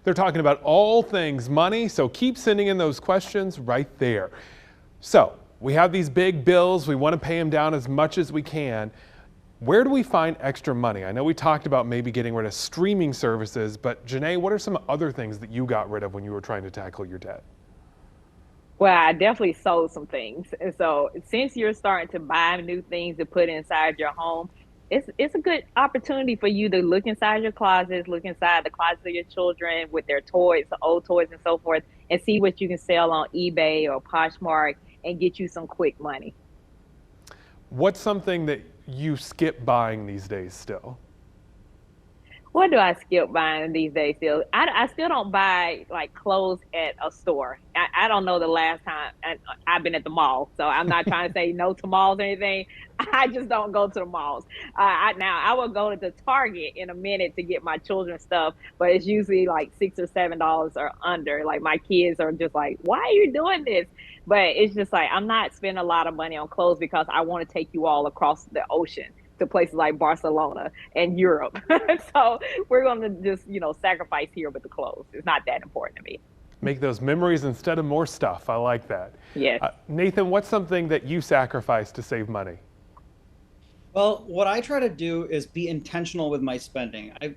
They're talking about all things money, so keep sending in those questions right there. So we have these big bills. We want to pay them down as much as we can. Where do we find extra money? I know we talked about maybe getting rid of streaming services, but Janae, what are some other things that you got rid of when you were trying to tackle your debt? Well, I definitely sold some things. And so since you're starting to buy new things to put inside your home, it's a good opportunity for you to look inside your closets, look inside the closets of your children with their toys, old toys and so forth, and see what you can sell on eBay or Poshmark and get you some quick money. What's something that you skip buying these days still? What do I skip buying these days still? I still don't buy like clothes at a store. I don't know the last time I've been at the mall. So I'm not trying to say no to malls or anything. I just don't go to the malls. Now I will go to the Target in a minute to get my children's stuff, but it's usually like $6 or $7 or under. Like my kids are just like, why are you doing this? But it's just like, I'm not spending a lot of money on clothes because I want to take you all across the ocean to places like Barcelona and Europe. So we're going to just, sacrifice here with the clothes. It's not that important to me. Make those memories instead of more stuff. I like that. Yes. Nathan, what's something that you sacrifice to save money? Well, what I try to do is be intentional with my spending. I'm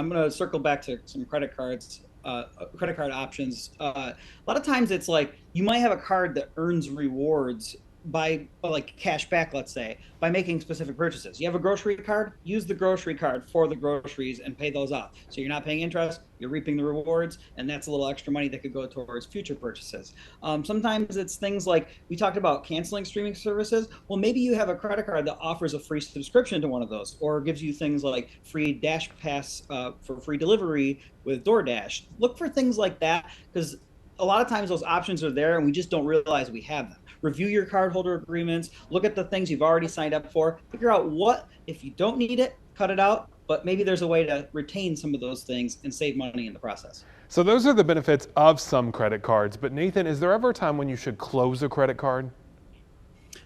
going to circle back to some credit card options. A lot of times it's like you might have a card that earns rewards by like cash back, let's say, by making specific purchases. You have a grocery card, use the grocery card for the groceries and pay those off. So you're not paying interest, you're reaping the rewards, and that's a little extra money that could go towards future purchases. Sometimes it's things like we talked about canceling streaming services. Well, maybe you have a credit card that offers a free subscription to one of those, or gives you things like free Dash Pass for free delivery with DoorDash. Look for things like that, because a lot of times those options are there and we just don't realize we have them. Review your cardholder agreements, look at the things you've already signed up for, figure out what, if you don't need it, cut it out, but maybe there's a way to retain some of those things and save money in the process. So those are the benefits of some credit cards, but Nathan, is there ever a time when you should close a credit card?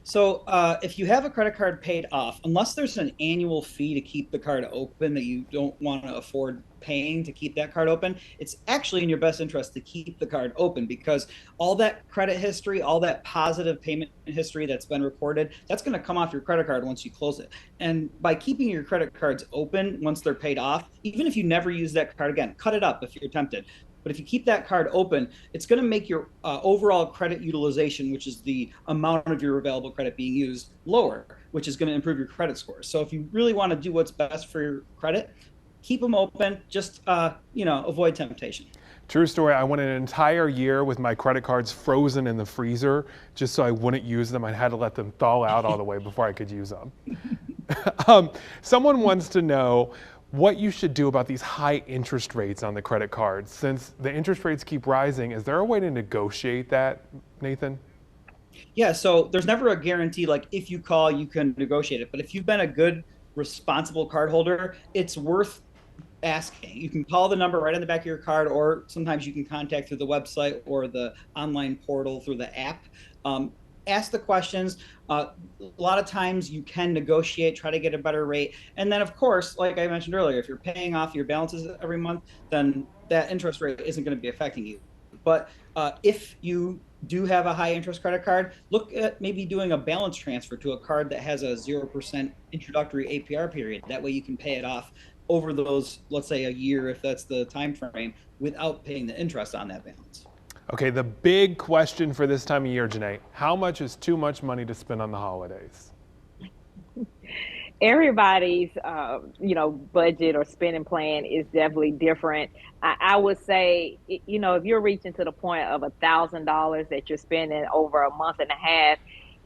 So if you have a credit card paid off, unless there's an annual fee to keep the card open that you don't want to afford paying to keep that card open, it's actually in your best interest to keep the card open, because all that credit history, all that positive payment history that's been recorded, that's going to come off your credit card once you close it. And by keeping your credit cards open once they're paid off, even if you never use that card again, cut it up if you're tempted. But if you keep that card open, it's going to make your overall credit utilization, which is the amount of your available credit being used, lower, which is going to improve your credit score. So if you really want to do what's best for your credit, keep them open, just avoid temptation. True story. I went an entire year with my credit cards frozen in the freezer just so I wouldn't use them. I had to let them thaw out all the way before I could use them. Someone wants to know what you should do about these high interest rates on the credit cards. Since the interest rates keep rising, is there a way to negotiate that, Nathan? Yeah, so there's never a guarantee, like if you call, you can negotiate it. But if you've been a good, responsible cardholder, it's worth asking. You can call the number right on the back of your card, or sometimes you can contact through the website or the online portal through the app. Ask the questions. A lot of times you can negotiate, try to get a better rate. And then, of course, like I mentioned earlier, if you're paying off your balances every month, then that interest rate isn't going to be affecting you. But if you do have a high interest credit card, look at maybe doing a balance transfer to a card that has a 0% introductory APR period. That way you can pay it off over those, let's say, a year, if that's the time frame, without paying the interest on that balance. Okay, the big question for this time of year, Janae, how much is too much money to spend on the holidays? Everybody's, budget or spending plan is definitely different. I would say, if you're reaching to the point of $1,000 that you're spending over a month and a half,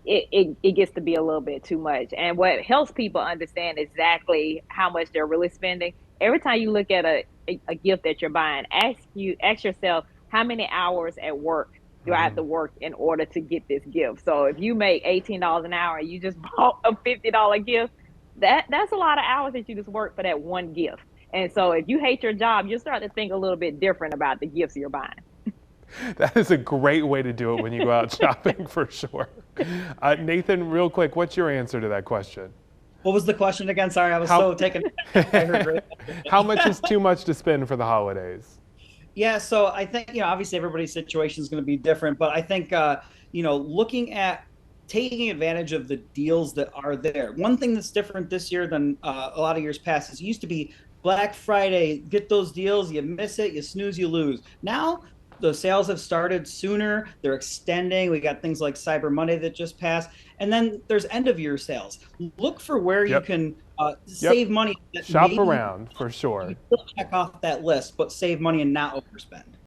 it gets to be a little bit too much. And what helps people understand exactly how much they're really spending, every time you look at a gift that you're buying, ask yourself, how many hours at work do I have to work in order to get this gift? So if you make $18 an hour and you just bought a $50 gift, that's a lot of hours that you just work for that one gift. And so if you hate your job, you start to think a little bit different about the gifts you're buying. That is a great way to do it when you go out shopping, for sure. Nathan, real quick, what's your answer to that question? What was the question again? Sorry, I was so taken. I heard great. How much is too much to spend for the holidays? Yeah, so I think, obviously everybody's situation is going to be different, but I think, looking at taking advantage of the deals that are there. One thing that's different this year than a lot of years past is it used to be Black Friday, get those deals, you miss it, you snooze, you lose. Now the sales have started sooner, they're extending. We got things like Cyber Monday that just passed, and then there's end of year sales. Look for where you Yep. can Yep. save money that Shop maybe around for you sure. still check off that list, but save money and not overspend.